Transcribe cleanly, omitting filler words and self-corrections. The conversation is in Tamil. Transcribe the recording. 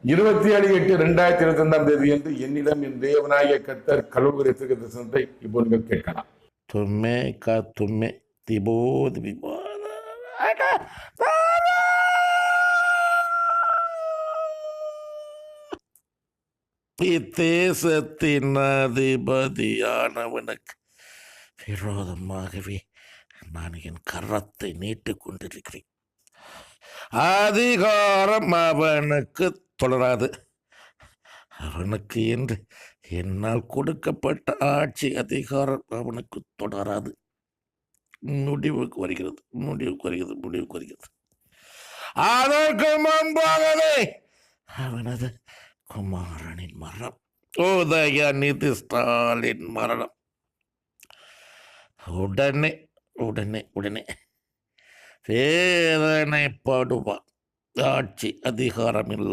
27/8/2025 என்று என்னிடம் என் தேவனாகிய கர்த்தர் கழுவுகிற தீர்க்கதரிசனத்தை இப்போ நீங்கள் கேட்கலாம். தும்மே கா தும்மே திபோ திபோ இத்தேசத்தின் அதிபதியானவனுக்கு விரோதமாகவே நான் என் கரத்தை நீட்டிக் கொண்டிருக்கிறேன். அதிகாரம் அவனுக்கு தொடராது. அவனுக்கு என்று என்னால் கொடுக்கப்பட்ட ஆட்சி அதிகாரம் அவனுக்கு தொடராது. முடிவுக்கு வருகிறது. அதற்கு முன்பாகவே அவனது குமாரனின் மரணம், உதயநிதி ஸ்டாலின் மரணம் உடனே வேதனைப்படுவான். ஆட்சி அதிகாரம் இல்லை.